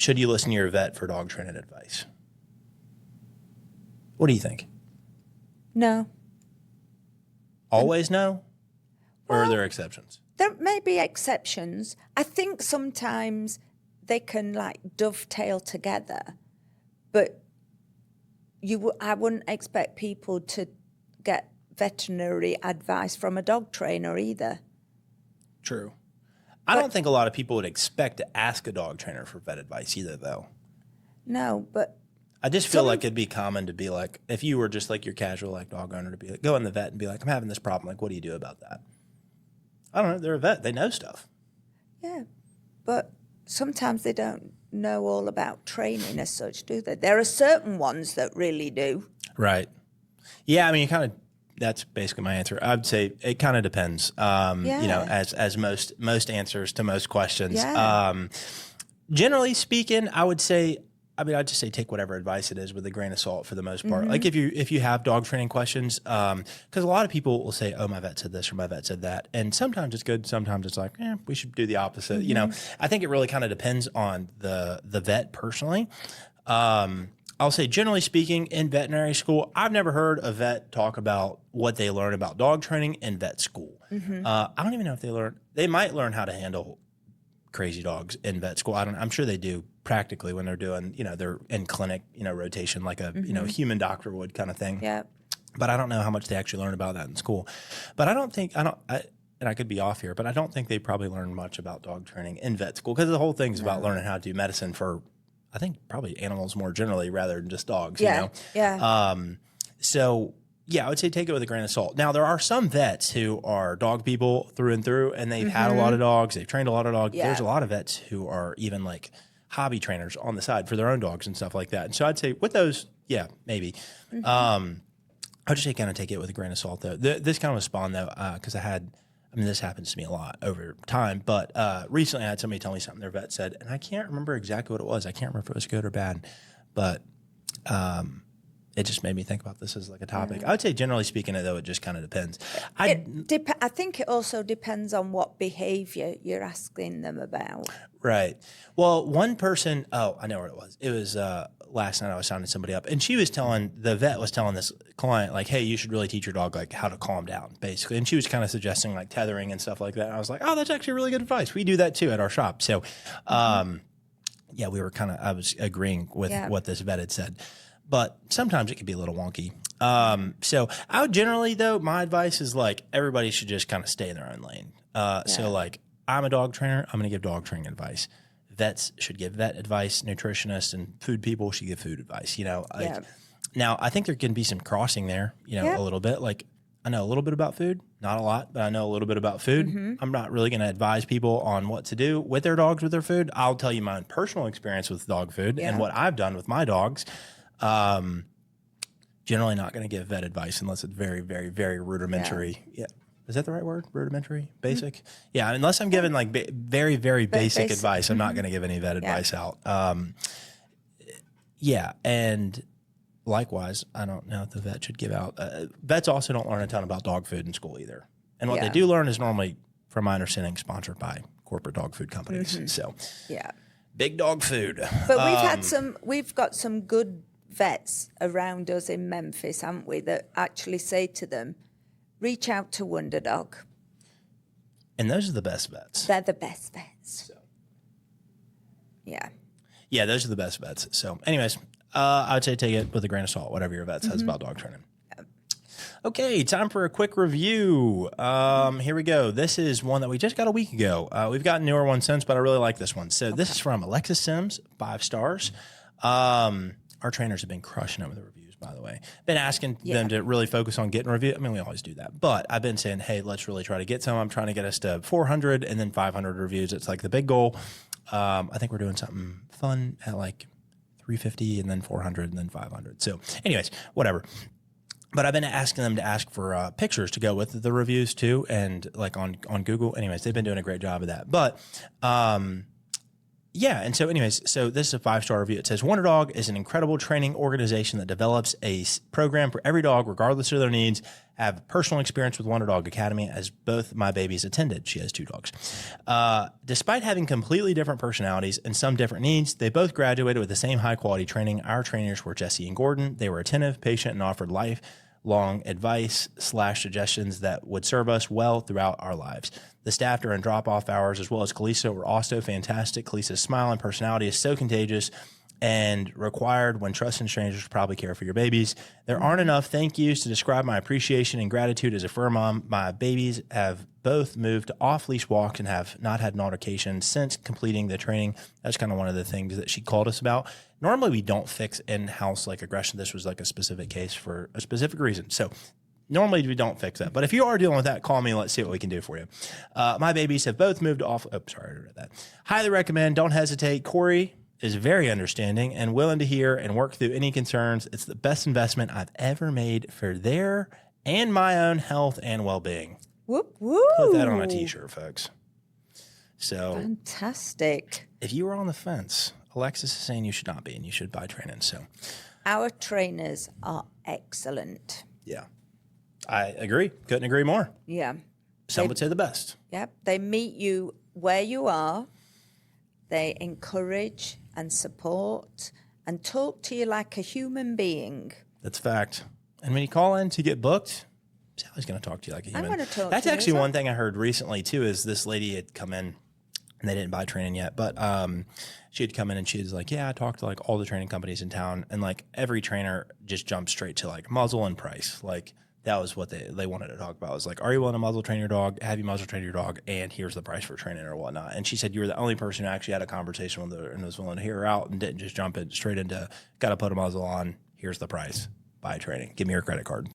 should you listen to your vet for dog training advice? What do you think? No. Always no? Or Well, are there exceptions? There may be exceptions. I think sometimes they can like dovetail together, but I wouldn't expect people to get veterinary advice from a dog trainer either. True. I don't think a lot of people would expect to ask a dog trainer for vet advice either, though. No, but I just feel like it'd be common to be like, if you were just like your casual like dog owner, to be like, go in the vet and be like, I'm having this problem. Like, what do you do about that? I don't know. They're a vet. They know stuff. yeah, but sometimes they don't know all about training as such, do they? There are certain ones that really do. Right. Yeah. I mean, that's basically my answer. I'd say it kind of depends. You know, as most answers to most questions. Yeah. Generally speaking, I'd just say take whatever advice it is with a grain of salt for the most part. Like if you have dog training questions, because a lot of people will say, "Oh, my vet said this" or "My vet said that," and sometimes it's good, sometimes it's like, we should do the opposite. You know, I think it really kind of depends on the vet personally. I'll say, generally speaking, in veterinary school, I've never heard a vet talk about what they learn about dog training in vet school. I don't even know if they might learn how to handle crazy dogs in vet school. I'm sure they do practically when they're doing, they're in clinic, rotation like a, human doctor would kind of thing. Yeah. But I don't know how much they actually learn about that in school. But and I could be off here, but I don't think they probably learn much about dog training in vet school because the whole thing's about learning how to do medicine for, I think, probably animals more generally rather than just dogs, Yeah. So, yeah, I would say take it with a grain of salt. Now, there are some vets who are dog people through and through, and they've had a lot of dogs. They've trained a lot of dogs. Yeah. There's a lot of vets who are even like hobby trainers on the side for their own dogs and stuff like that. And so I'd say with those, yeah, maybe. I'd just say kind of take it with a grain of salt, though. This kind of was spawned, though, because this happens to me a lot over time, but recently I had somebody tell me something their vet said, and I can't remember exactly what it was. I can't remember if it was good or bad, but it just made me think about this as like a topic. I would say generally speaking, though, it just kind of depends. I think it also depends on what behavior you're asking them about. Right. Well, one person, I know where it was. It was last night I was signing somebody up, and the vet was telling this client, like, hey, you should really teach your dog, like, how to calm down, basically. And she was kind of suggesting, like, tethering and stuff like that. And I was like, oh, that's actually really good advice. We do that, too, at our shop. So, yeah, I was agreeing with what this vet had said. But sometimes it can be a little wonky. So I would generally, though, my advice is, like, everybody should just kind of stay in their own lane. So, like, I'm a dog trainer. I'm going to give dog training advice. Vets should give vet advice. Nutritionists and food people should give food advice. Now, I think there can be some crossing there, a little bit. Like, I know a little bit about food, not a lot, but I know a little bit about food. I'm not really going to advise people on what to do with their dogs with their food. I'll tell you my own personal experience with dog food and what I've done with my dogs. Generally not going to give vet advice unless it's very, very, very rudimentary. Yeah. Is that the right word? Rudimentary? Basic? Yeah. Unless I'm giving like very, very basic advice, I'm not going to give any vet advice out. Yeah. And likewise, I don't know if the vet should give out. Vets also don't learn a ton about dog food in school either. And what they do learn is normally, from my understanding, sponsored by corporate dog food companies. So, big dog food. But we've got some good vets around us in Memphis, haven't we, that actually say to them, reach out to Wonder Dog. And those are the best vets. They're the best vets. So. Yeah. Yeah, those are the best vets. So anyways, I would say take it with a grain of salt, whatever your vet says about dog training. Okay, time for a quick review. Here we go. This is one that we just got a week ago. We've gotten newer ones since, but I really like this one. So this is from Alexis Sims, 5 stars. Our trainers have been crushing it with the reviews, by the way. Been asking them to really focus on getting reviews. I mean, we always do that. But I've been saying, hey, let's really try to get some. I'm trying to get us to 400 and then 500 reviews. It's like the big goal. I think we're doing something fun at like 350 and then 400 and then 500. So anyways, whatever. But I've been asking them to ask for pictures to go with the reviews too. And like on Google. Anyways, they've been doing a great job of that. But Yeah. And so anyways, so this is a 5-star review. It says, Wonder Dog is an incredible training organization that develops a program for every dog, regardless of their needs. I have personal experience with Wonder Dog Academy as both my babies attended. She has 2 dogs. Despite having completely different personalities and some different needs, they both graduated with the same high quality training. Our trainers were Jesse and Gordon. They were attentive, patient, and offered lifelong advice / suggestions that would serve us well throughout our lives. The staff during drop-off hours, as well as Kalisa, were also fantastic. Kalisa's smile and personality is so contagious and required when trusting strangers probably care for your babies. There aren't enough thank yous to describe my appreciation and gratitude as a fur mom. My babies have both moved to off-leash walks and have not had an altercation since completing the training. That's kind of one of the things that she called us about. Normally, we don't fix in-house like aggression. This was like a specific case for a specific reason. So normally we don't fix that. But if you are dealing with that, call me. Let's see what we can do for you. My babies have both moved off. Oh, sorry, I read that. Highly recommend. Don't hesitate. Corey is very understanding and willing to hear and work through any concerns. It's the best investment I've ever made for their and my own health and well-being. Whoop, whoop. Put that on a t-shirt, folks. So Fantastic. if you were on the fence, Alexis is saying you should not be and you should buy training. So Our trainers are excellent. yeah, I agree. Couldn't agree more. Yeah. Some would say the best. Yep. They meet you where you are. They encourage and support and talk to you like a human being. That's a fact. And when you call in to get booked, Sally's going to talk to you like a human. I'm going to talk That's to you actually as well. one thing I heard recently too. Is this lady had come in and they didn't buy training yet, but she had come in and she was like, "Yeah, I talked to like all the training companies in town, and like every trainer just jumped straight to like muzzle and price. Like that was what they wanted to talk about. It was like, are you willing to muzzle train your dog? Have you muzzle train your dog? And here's the price for training or whatnot." And she said you were the only person who actually had a conversation with her and was willing to hear her out and didn't just jump in straight into got to put a muzzle on. Here's the price. Buy training. Give me your credit card.